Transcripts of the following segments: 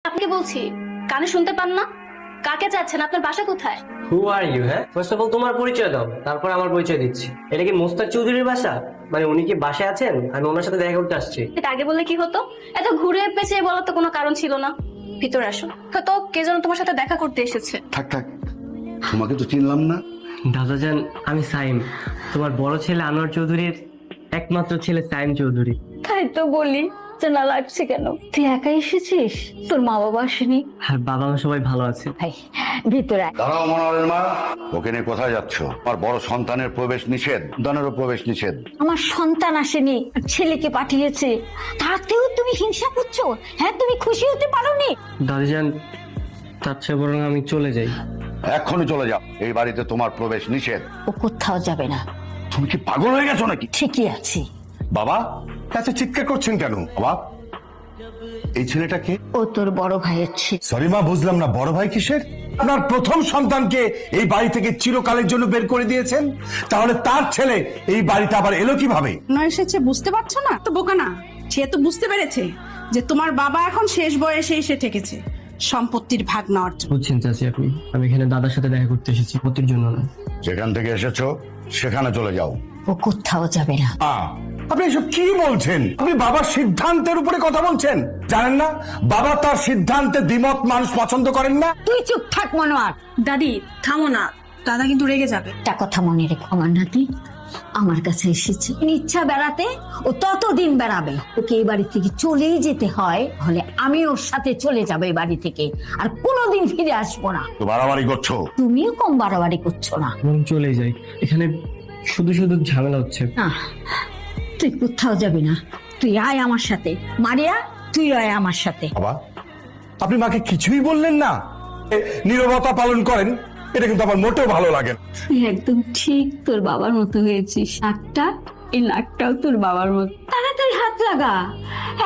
আপনি বলছি কানে শুনতে পান না? কাকে চাচ্ছেন? আপনার বাসা কোথায়? হু আর ইউ? হ্যাঁ, ফার্স্ট অফ অল তোমার পরিচয় দাও, তারপর আমার পরিচয় দিচ্ছি। এটা কি মোস্তাক চৌধুরীর বাসা? মানে উনি কি বাসায় আছেন? আমি ওনার সাথে দেখা করতে আসছি। এটা আগে বললে কি হতো? এত ঘুরে পেঁচিয়ে বলার তো কোনো কারণ ছিল না। ভিতরে আসো। হয়তো কে যেন তোমার সাথে দেখা করতে এসেছে। থাক থাক, তোমাকে তো চিনলাম না। দাদাজান, আমি সাইম, তোমার বড় ছেলে আনোয়ার চৌধুরীর একমাত্র ছেলে সাইম চৌধুরী। তাই তো বলি, চেনা লাগছে কেন? তুই একা এসেছিস? তোর মা বাবা আসেনি? আর বাবা মা সবাই ভালো আছে। ভাই ভিতরে আয়। দাঁড়াও মনোয়ারের মা, ওকে নিয়ে কোথায় যাচ্ছ? আমার বড় সন্তানের প্রবেশ নিষেধ, সন্তানেরও প্রবেশ নিষেধ। আমার সন্তান আসেনি, ছেলেকে পাঠিয়েছে, তাতেও তুমি হিংসা করছো? হ্যাঁ, তুমি খুশি হতে পারোনি? দাদাজান, তার চেয়ে বরং আমি চলে যাই। এক্ষুনি চলে যাও, এই বাড়িতে তোমার প্রবেশ নিষেধ। ও কোথাও যাবে না। তুমি কি পাগল হয়ে গেছো নাকি? ঠিকই আছি। বাবা, এত চিৎকার করছেন কেন? বাবা, এই ছেলেটাকে? ও তোর বড় ভাইয়ের ছেলে। সরি মা, বুঝলাম না, বড় ভাই কিসের? আপনার প্রথম সন্তানকে এই বাড়ি থেকে চিরকালের জন্য বের করে দিয়েছেন, তাহলে তার ছেলে এই বাড়িতে আবার এলো কিভাবে? না এসেছে বুঝতে পারছো না তো? বোকা না, সে তো বুঝতে পেরেছে যে তোমার বাবা এখন শেষ বয়সে এসে ঠেকেছে সম্পত্তির ভাগ নেওয়ার জন্য। বুঝছেন চাচি আপনি, আমি এখানে দাদার সাথে দেখা করতে এসেছি, ক্ষতির জন্য না। যেখান থেকে এসেছো সেখানে চলে যাও। ও কোথাও যাবে না। আপনি এসব কি বলছেন? আপনি বাবার সিদ্ধান্তের উপরে কথা বলছেন। জানেন না বাবা তার সিদ্ধান্তে দ্বিমত মানুষ পছন্দ করেন না? তুই চুপ থাক মনোয়ার। দাদি থামো না, দাদা কিন্তু রেগে যাবে। একটা কথা মনে রেখো, আমার নাতি আমার কাছে এসেছে ইচ্ছা বেড়াতে, ও ততদিন বেড়াবে। ওকে এই বাড়ি থেকে চলেই যেতে হয়, হলে আমি ওর সাথে চলে যাবো এই বাড়ি থেকে, আর কোনোদিন ফিরে আসবো না। তো বাড়াবাড়ি করছো। তুমিও কম বাড়াবাড়ি করছো না। বরং চলে যাই, এখানে শুধু শুধু ঝামেলা হচ্ছে। না, তুই কোথাও যাবি না, তুই আয় আমার সাথে। মারিয়া, তুই আয় আমার সাথে। বাবা, আপনি মাকে কিছুই বললেন না? নীরবতা পালন করেন, এটা কিন্তু আমার মোটেও ভালো লাগে না। তুই একদম ঠিক তোর বাবার মতো হয়েছিস। নাকটা, এই নাকটাও তোর বাবার মতো। তাড়াতাড়ি হাত লাগা,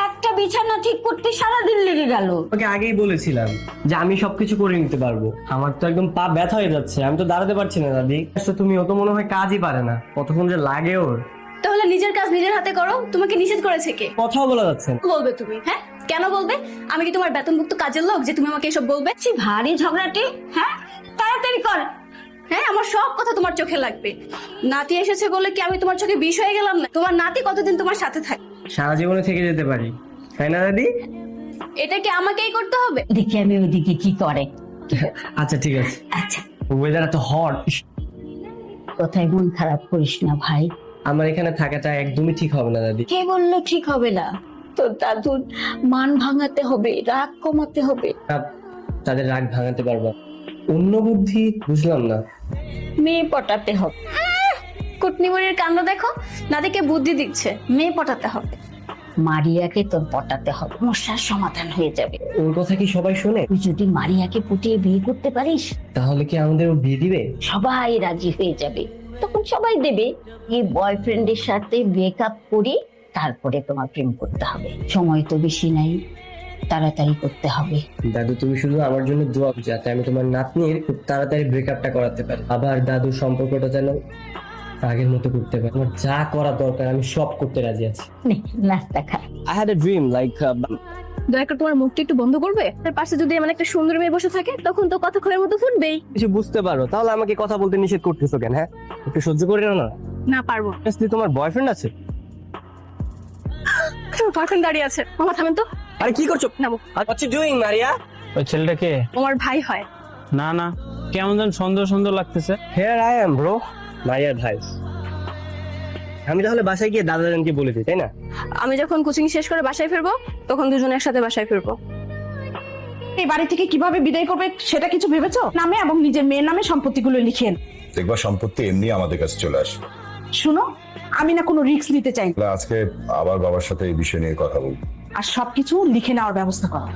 একটা বিছানা ঠিক করতে সারাদিন লেগে গেল। ওকে আগেই বলেছিলাম যে আমি সবকিছু করে নিতে পারবো। আমার তো একদম পা ব্যথা হয়ে যাচ্ছে, আমি তো দাঁড়াতে পারছি না দাদি। তো তুমি, ও তো মনে হয় কাজই পারে না, কতক্ষণ যে লাগে ওর। তাহলে নিজের কাজ নিজের হাতে করো। তোমাকে নিষেধ করেছে কে? কথাও বলা যাচ্ছে না। বলবে তুমি? হ্যাঁ, কেন বলবে? আমি কি তোমার বেতনভুক্ত কাজের লোক যে তুমি আমাকে এসব বলবে? সে ভারী ঝগড়াটে। হ্যাঁ, তাড়াতাড়ি কর। হ্যাঁ, আমার সব কথা তোমার চোখে লাগবে। নাতি এসেছে বলে কি আমি তোমার চোখে বিষ হয়ে গেলাম না? তোমার নাতি কতদিন তোমার সাথে থাকে? সারা জীবনে থেকে যেতে পারি, তাই না দাদি? এটা কি আমাকেই করতে হবে? দেখি আমি ওদিকে কি করে। আচ্ছা ঠিক আছে। আচ্ছা, ওয়েদার এত হট, কোথায় মন খারাপ করিস না ভাই। আমার এখানে থাকাটা একদমই ঠিক হবে না দাদি। কে বললো ঠিক হবে না? তোর দাদুর মান ভাঙাতে হবে, রাগ কমাতে হবে। তাদের রাগ ভাঙাতে পারবো, অন্য বুদ্ধি বুঝলাম না। মেয়ে পটাতে হবে। কুটনিমুনির কাণ্ড দেখো, নাতিকে বুদ্ধি দিচ্ছে। মেয়ে পটাতে হবে। মারিয়াকে তোর পটাতে হবে, সমস্যার সমাধান হয়ে যাবে। ওর কথা কি সবাই শোনে? তুই যদি মারিয়াকে পটিয়ে বিয়ে করতে পারিস, তাহলে কি আমাদের ও বিয়ে দিবে? সবাই রাজি হয়ে যাবে, তখন সবাই দেবে। এই বয়ফ্রেন্ডের সাথে ব্রেকআপ করি, তারপরে তোমার প্রেম করতে হবে। সময় তো বেশি নাই, তাড়াতাড়ি করতে হবে। দাদু, তুমি শুধু আমার জন্য দোয়া করো, যাতে আমি তোমার নাতনির খুব তাড়াতাড়ি ব্রেকআপটা করাতে পারি। আবার দাদুর সম্পর্কটা যেন আগের মতো করতে পারি। আমার যা করা দরকার আমি সব করতে রাজি আছি। নে, নাস্তা খা। I had a dream like দয়া করে তোমার মুখটা একটু বন্ধ করবে? তার পাশে যদি এমন একটা সুন্দর মেয়ে বসে থাকে, তখন তো কথা খোলের মতো শুনবেই। কিছু বুঝতে পারো, তাহলে আমাকে কথা বলতে নিষেধ করতেছো কেন? হ্যাঁ, একটু সহ্য করে নাও না। না পারবো। Honestly, তোমার বয়ফ্রেন্ড আছে? বয়ফ্রেন্ড দাঁড়িয়ে আছে। মামা থামেন তো। আরে কি করছো? নামো। What you doing, মারিয়া? ওই ছেলেটা কে? আমার ভাই হয়। না না, কেমন যেন সুন্দর সুন্দর লাগতেছে। Here I am, bro. মারিয়ার ভাই। আমি তাহলে বাসায় গিয়ে দাদাজানকে বলে দিই, তাই না? আমি যখন কোচিং শেষ করে বাসায় ফিরবো, তখন দুজনে একসাথে বাসায় ফিরবো। এই বাড়ি থেকে কিভাবে বিদায় করবে সেটা কিছু ভেবেছো? নামে এবং নিজের মেয়ের নামে সম্পত্তিগুলো লিখেন। দেখবা সম্পত্তি এমনি আমাদের কাছে চলে আসবে। শুনো, আমি না কোনো রিস্ক নিতে চাই না। তাহলে আজকে আবার বাবার সাথে এই বিষয় নিয়ে কথা বলবো। আর সবকিছু লিখে নেওয়ার ব্যবস্থা করো।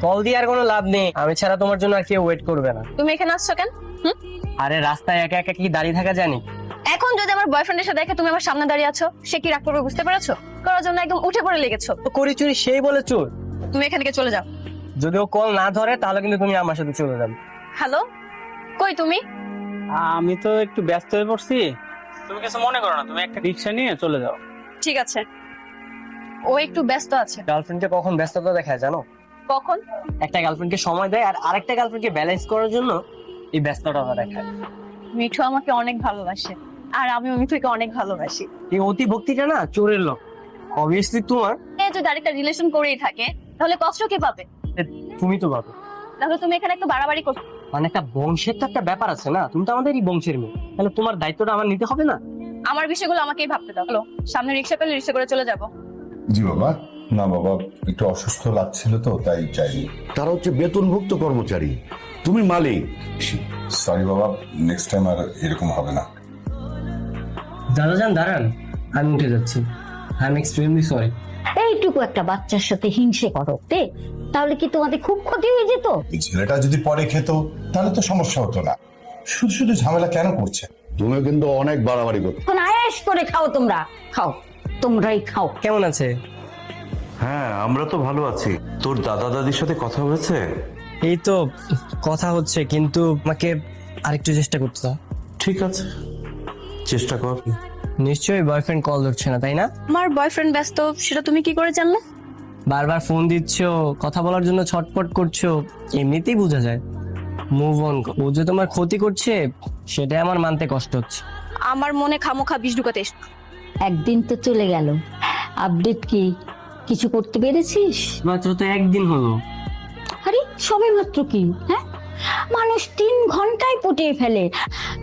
কল দিয়ে আর কোনো লাভ নেই, আমি ছাড়া তোমার জন্য আর কেউ ওয়েট করবে না। তুমি এখানে আসছো কেন? আরে রাস্তায় একা একা কি দাঁড়িয়ে থাকা জানি? এখন যদি আমার বয়ফ্রেন্ডের সাথে দেখে তুমি আমার সামনে দাঁড়িয়ে আছো, সে কি রাগ করবে বুঝতে পেরেছো? করার জন্য একদম উঠে পড়ে লেগেছো। তো করি চুরি সেই বলে চোর। তুমি এখান থেকে চলে যাও। যদি ও কল না ধরে তাহলে কিন্তু তুমি আমার সাথে চলে যাবে। হ্যালো, কই তুমি? আমি তো একটু ব্যস্ত হয়ে পড়ছি, তুমি কিছু মনে করো না, তুমি একটা রিক্সা নিয়ে চলে যাও। ঠিক আছে, ও একটু ব্যস্ত আছে। গার্লফ্রেন্ডকে কখন ব্যস্ততা দেখায় জানো? কখন? একটা গার্লফ্রেন্ডকে সময় দেয় আর আরেকটা গার্লফ্রেন্ডকে ব্যালেন্স করার জন্য এই ব্যস্ততা দেখায়। মিঠু আমাকে অনেক ভালোবাসে আর আমিও মিঠুকে অনেক ভালোবাসি। এই অতি ভক্তিটা না চোরের লোক। অবভিয়াসলি তোমার, এ যদি আরেকটা রিলেশন করেই থাকে তাহলে কষ্ট কে পাবে? তুমি তো ভাবো। তাহলে তুমি এখানে একটু বাড়াবাড়ি করছো। মানে একটা বংশের তো একটা ব্যাপার আছে না, তুমি তো আমাদেরই বংশের মেয়ে, তাহলে তোমার দায়িত্বটা আমার নিতে হবে না? আমার বিষয়গুলো আমাকেই ভাবতে দাও। হ্যালো, সামনে রিক্সা পেলে রিক্সা করে চলে যাবো। জি বাবা। না বাবা, একটু অসুস্থ লাগছিল তো তাই চাইনি। তারা হচ্ছে বেতনভুক্ত কর্মচারী, তুমি মালিক। সরি বাবা, নেক্সট টাইম আর এরকম হবে না। দাদাজান দাঁড়ান, আমি উঠে যাচ্ছি। I am extremely sorry. এইটুকু একটা বাচ্চার সাথে হিংসে করতে তাহলে কি তোমাদের খুব ক্ষতি হয়ে যেত? এই ছেলেটা যদি পরে খেত তাহলে তো সমস্যা হতো না। শুধু শুধু ঝামেলা কেন করছে? তুমিও কিন্তু অনেক বাড়াবাড়ি করছো। এখন আয়েশ করে খাও, তোমরা খাও, তোমরাই খাও। কেমন আছে? হ্যাঁ, আমরা তো ভালো আছি। তোর দাদা দাদির সাথে কথা হয়েছে? এই তো কথা হচ্ছে, কিন্তু আমাকে আরেকটু চেষ্টা করতে দাও। ঠিক আছে, চেষ্টা কর। নিশ্চয়ই বয়ফ্রেন্ড কল ধরছে না, তাই না? আমার বয়ফ্রেন্ড ব্যস্ত, সেটা তুমি কি করে জানলে? বারবার ফোন দিচ্ছ, কথা বলার জন্য ছটপট করছো, এমনিতেই বোঝা যায়। Move on. ও যে তোমার ক্ষতি করছে সেটাই আমার মানতে কষ্ট হচ্ছে। আমার মনে খামোখা বিষ ঢুকাতে এসো। একদিন তো চলে গেল, আপডেট কি কিছু করতে পেরেছিস? মাত্র তো একদিন হলো। আরে সবে মাত্র কি, হ্যাঁ? মানুষ 3 ঘন্টায় পটিয়ে ফেলে,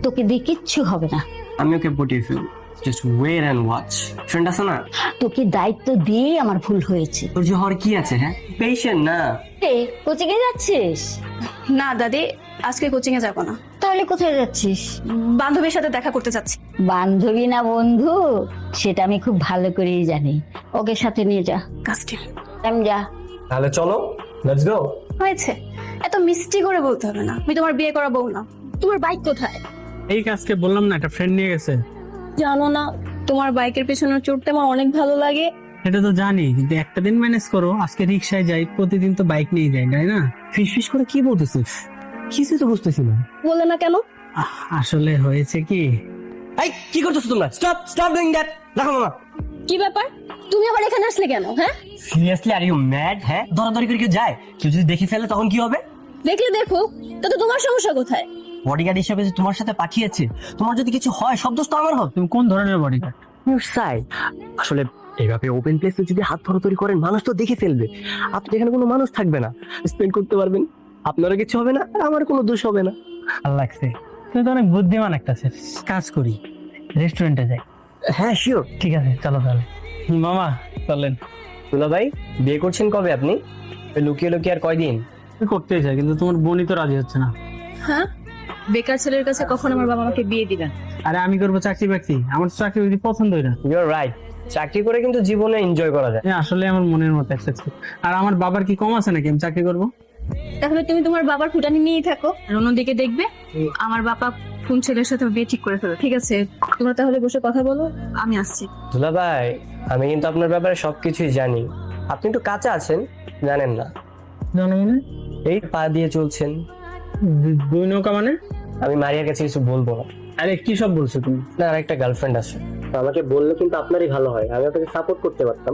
তোকে দিয়ে কিচ্ছু হবে না। আমি ওকে পটিয়ে ফেলবো, just wait and watch. Friend আছে না, তোকে দায়িত্ব দিয়ে আমার ভুল হয়েছে। তোর যে হওয়ার কি আছে? হ্যাঁ, পেশেন্ট না। কোচিংয়ে যাচ্ছিস? না দাদি, আজকে কোচিং এ যাবো না। তাহলে কোথায় যাচ্ছিস? বান্ধবীর সাথে দেখা করতে যাচ্ছি। বান্ধবী না বন্ধু সেটা আমি খুব ভালো করেই জানি। ওকে সাথে নিয়ে যা। কাজটি আমি যা। তাহলে চলো, লেটস গো। হয়েছে, এত মিষ্টি করে বলতে হবে না। আমি তোমার বিয়ে করা বউ না। তোমার বাইক কোথায়? এই কাজকে বললাম না, একটা ফ্রেন্ড নিয়ে গেছে। জানো না, তোমার বাইকের পেছনে চড়তে আমার অনেক ভালো লাগে। এটা তো জানি, কিন্তু একটা দিন ম্যানেজ করো। আজকে রিক্সায় যাই, প্রতিদিন তো বাইক নিয়ে যাই, তাই না? ফিস ফিস করে কি বলতেছিস? কিছুই তো বুঝতেছি না। বলে না কেন? আসলে হয়েছে কি, এই কি করতেছো তোমরা? Stop stop doing that. রাখো মামা। কি ব্যাপার, তুমি আবার এখানে আসলে কেন? হ্যাঁ, সিরিয়াসলি আর ইউ ম্যাড? হ্যাঁ, দরাদরি করে কেউ যায়? কেউ যদি দেখে ফেলে তখন কি হবে? দেখলে দেখো, তাতে তোমার সমস্যা কোথায়? বডিগার্ড হিসেবে যে তোমার সাথে পাঠিয়েছে, তোমার যদি কিছু হয় সব দোষ তো আমার হবে। তুমি কোন ধরনের বডিগার্ড? Your side. আসলে এইভাবে ওপেন প্লেসে যদি হাত ধরাধরি করেন মানুষ তো দেখে ফেলবে। আপনি এখানে কোনো মানুষ থাকবে না, স্পেন্ড করতে পারবেন, আপনারও কিছু হবে না আর আমার কোনো দোষ হবে না। ভালো লাগছে, তুমি তো অনেক বুদ্ধিমান একটা ছেলে। কাজ করি, রেস্টুরেন্টে যাই। হ্যাঁ শিওর। ঠিক আছে, চলো তাহলে। মামা চলেন। দুলা ভাই, বিয়ে করছেন কবে আপনি? ওই লুকিয়ে লুকিয়ে আর কয়দিন? করতেই চাই, কিন্তু তোমার বোনই তো রাজি হচ্ছে না। হ্যাঁ, বেকার ছেলের কাছে কখন আমার বাবা আমাকে বিয়ে দিবেন? আরে আমি করবো চাকরি বাকরি, আমার তো চাকরি বাকরি পছন্দই না। ইউ আর রাইট, চাকরি করে কিন্তু জীবনে এনজয় করা যায়। আসলে আমার মনের মতো একটা ছেলে। আর আমার বাবার কি কম আছে নাকি আমি চাকরি করবো? তাহলে তুমি তোমার বাবার ফুটানি নিয়েই থাকো, আর অন্যদিকে দেখবে আমার বাবা কোন ছেলের সাথে বিয়ে ঠিক করে ফেলো। ঠিক আছে, তোমরা তাহলে বসে কথা বলো, আমি আসছি। দুলা ভাই, আমি কিন্তু আপনার ব্যাপারে সবকিছুই জানি। আপনি একটু কাঁচা আছেন, জানেন না। জানো মানে? এই পা দিয়ে চলছেন। দুই নৌকা মানে? আমি মারিয়ার কাছে কিছু বলবো না। আরে কি সব বলছো তুমি? না, আর একটা গার্লফ্রেন্ড আছে, আমাকে বললে কিন্তু আপনারই ভালো হয়, আমি আপনাকে সাপোর্ট করতে পারতাম।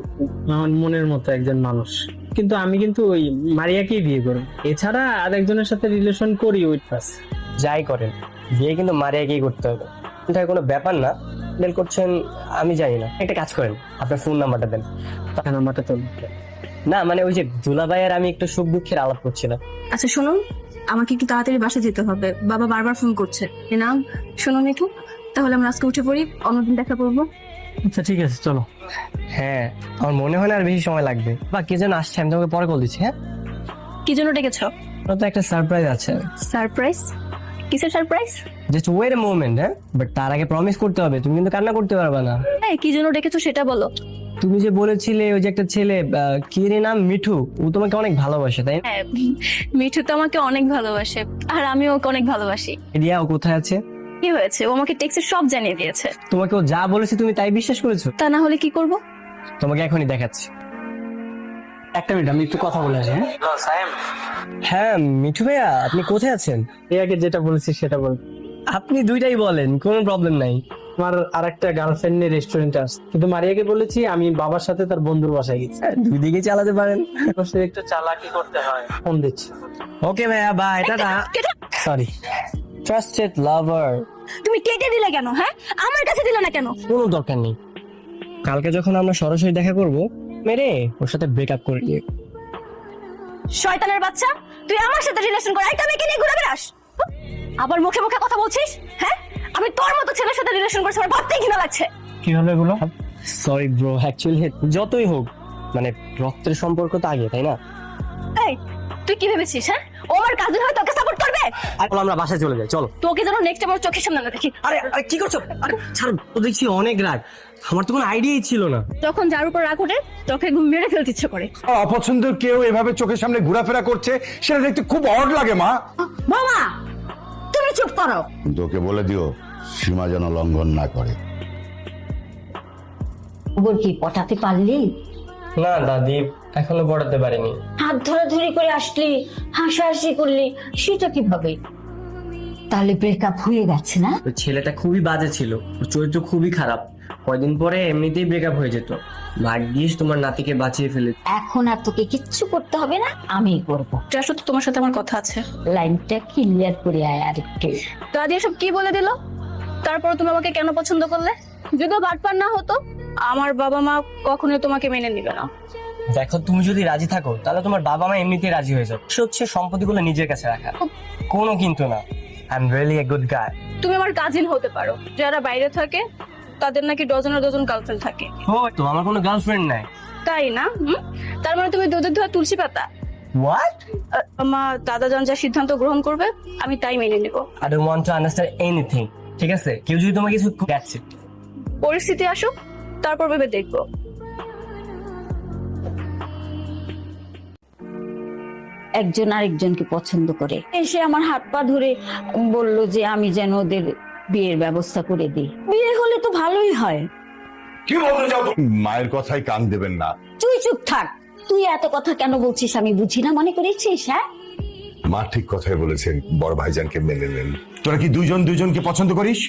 আমার মনের মতো একজন মানুষ, কিন্তু আমি কিন্তু ওই মারিয়াকেই বিয়ে করবো। এছাড়া আর একজনের সাথে রিলেশন করি উইথ ফার্স্ট। যাই করেন, বিয়ে কিন্তু মারিয়াকেই করতে হবে। এটা কোনো ব্যাপার না। ডেল করছেন আমি জানি না। একটা কাজ করেন, আপনার ফোন নাম্বারটা দেন। নাম্বারটা তো না মানে ওই যে দুলা ভাইয়ের আমি একটু সুখ দুঃখের আলাপ করছিলাম। আচ্ছা শুনুন, আমাকে একটু তাড়াতাড়ি বাসা যেতে হবে, বাবা বারবার ফোন করছে। নাম শুনুন একটু, তাহলে আমরা আজকে উঠে পড়ি, অন্যদিন দেখা করবো। আচ্ছা ঠিক আছে, চলো। হ্যাঁ, আমার মনে হয় না আর বেশি সময় লাগবে। বা কে যেন আসছে, আমি তোমাকে পরে কল দিচ্ছি। হ্যাঁ, কি জন্য ডেকেছ? তো একটা সারপ্রাইজ আছে। সারপ্রাইজ? কিসের surprise? Just wait a moment. হ্যাঁ, বাট তার আগে প্রমিস করতে হবে, তুমি কিন্তু কান্না করতে পারবে না। এই কি জন্য ডেকেছো সেটা বলো। তুমি যে বলেছিলে ওই যে একটা ছেলে, কি রে নাম, মিঠু, ও তোমাকে অনেক ভালোবাসে, তাই না? হ্যাঁ, মিঠু তো আমাকে অনেক ভালোবাসে, আর আমিও ওকে অনেক ভালোবাসি। রিয়া, ও কোথায় আছে? কি হয়েছে? ও আমাকে টেক্সটে সব জানিয়ে দিয়েছে। তোমাকে ও যা বলেছে তুমি তাই বিশ্বাস করেছো? তা না হলে কি করব? তোমাকে এখনই দেখাচ্ছি। একটা মিনিট, আমি একটু কথা বলে আসি। হ্যাঁ মিঠু ভাইয়া, আপনি কোথায় আছেন? রিয়াকে যেটা বলেছি সেটা বল। আপনি দুইটাই বলেন, কোনো প্রবলেম নাই। আমার আরেকটা গার্লফ্রেন্ড নিয়ে রেস্টুরেন্টে আসছে, কিন্তু মারিয়াকে বলেছি আমি বাবার সাথে তার বন্ধুর বাসায় গেছি। দুই দিকে চালাতে পারেন। সে একটু চালাকি করতে হয়। ফোন দিচ্ছি। ওকে ভাইয়া, বাই, টাটা। সরি। ট্রাস্টেড লাভার। তুমি কেটে দিলে কেন? হ্যাঁ, আমার কাছে দিলে না কেন? কোনো দরকার নেই, কালকে যখন আমরা সরাসরি দেখা করব মেরে ওর সাথে ব্রেকআপ করে নিয়ে। শয়তানের বাচ্চা, তুই আমার সাথে রিলেশন করে একটা মেয়েকে নিয়ে ঘুরে বেড়াস। আবার মুখে মুখে কথা বলছিস? হ্যাঁ, আমি তোর মতো ছেলের সাথে রিলেশন করছি, আমার ভাবতেই ঘৃণা লাগছে। কি হলো এগুলো? সরি ব্রো, অ্যাকচুয়ালি যতই হোক মানে রক্তের সম্পর্ক তো আগে, তাই না? এই, তুই কি ভেবেছিস? হ্যাঁ, ও আমার কাজিন হয়ে তোকে সাপোর্ট করবে? আর আমরা বাসায় চলে যাই, চলো। তোকে যেন নেক্সট আমার চোখের সামনে না দেখি। আরে আরে কি করছো? আরে ছাড়, তো দেখছি অনেক রাগ, আমার তো কোনো আইডিয়াই ছিল না। যখন যার উপর রাগ ওঠে তোকে ঘুম মেরে ফেলতে ইচ্ছে করে। অপছন্দের কেউ এভাবে চোখের সামনে ঘোরাফেরা করছে, সেটা দেখতে খুব অড লাগে মা। বৌমা তুমি চুপ করো। তোকে বলে দিও সীমা যেন লঙ্ঘন না করে। খবর কি পটাতে পারলি? না দাদি, এখনো পড়াতে পারিনি। হাত ধরাধরি করে আসলি, হাসাহাসি করলি, সেটা কিভাবে? তাহলে ব্রেকআপ হয়ে গেছে না? ওই ছেলেটা খুবই বাজে ছিল, ওর চরিত্র খুবই খারাপ, কয়দিন পরে এমনিতেই ব্রেকআপ হয়ে যেত। ভাগ্যিস তোমার নাতিকে বাঁচিয়ে ফেলে। এখন আর তোকে কিচ্ছু করতে হবে না, আমিই করবো। আসলে তোমার সাথে আমার কথা আছে। লাইনটা ক্লিয়ার করে আয় আরেকটু। দাদি এসব কি বলে দিল? তারপর তুমি আমাকে কেন পছন্দ করলে? যদি বাটপার না হতো আমার বাবা মা কখনোই তোমাকে মেনে নিবে না। দেখো, তুমি যদি রাজি থাকো তাহলে তোমার বাবা মা এমনিতেই রাজি হয়ে যাবে। সে হচ্ছে সম্পত্তিগুলো নিজের কাছে রাখা, কোনো কিন্তু না। I am really a good guy. তুমি আমার কাজিন হতে পারো, যারা বাইরে থাকে তাদের নাকি ডজনের ডজন গার্লফ্রেন্ড থাকে। ও তো আমার কোনো গার্লফ্রেন্ড নাই। তাই না? তার মানে তুমি দুধের ধোয়া তুলসী পাতা। হোয়াট? আমার দাদা যান যা সিদ্ধান্ত গ্রহণ করবে আমি তাই মেনে নিব। I don't want to understand anything. ঠিক আছে, কেউ যদি তোমাকে কিছু দ্যাটস ইট। পরিস্থিতি আসুক, তারপর ভেবে দেখবো। একজন আরেকজনকে পছন্দ করে এসে আমার হাত পা ধরে বলল যে আমি যেন ওদের বিয়ের ব্যবস্থা করে দিই। বিয়ে হলে তো ভালোই হয়। কি বলতে চাও? মায়ের কথায় কান দেবেন না। তুই চুপ থাক। তুই এত কথা কেন বলছিস আমি বুঝি না মনে করেছিস? হ্যাঁ, মা ঠিক কথাই বলেছেন, বড় ভাইজানকে মেনে নেন। তোরা কি দুজনকে পছন্দ করিস?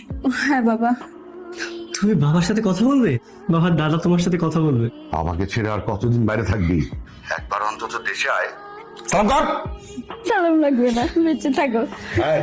হ্যাঁ বাবা। তুমি বাবার সাথে কথা বলবে? বাবার দাদা তোমার সাথে কথা বলবে? আমাকে ছেড়ে আর কতদিন বাইরে থাকবি? একবার অন্তত দেশে আয়। সালাম কর। সালাম লাগবে না, বেঁচে থাকো। হ্যাঁ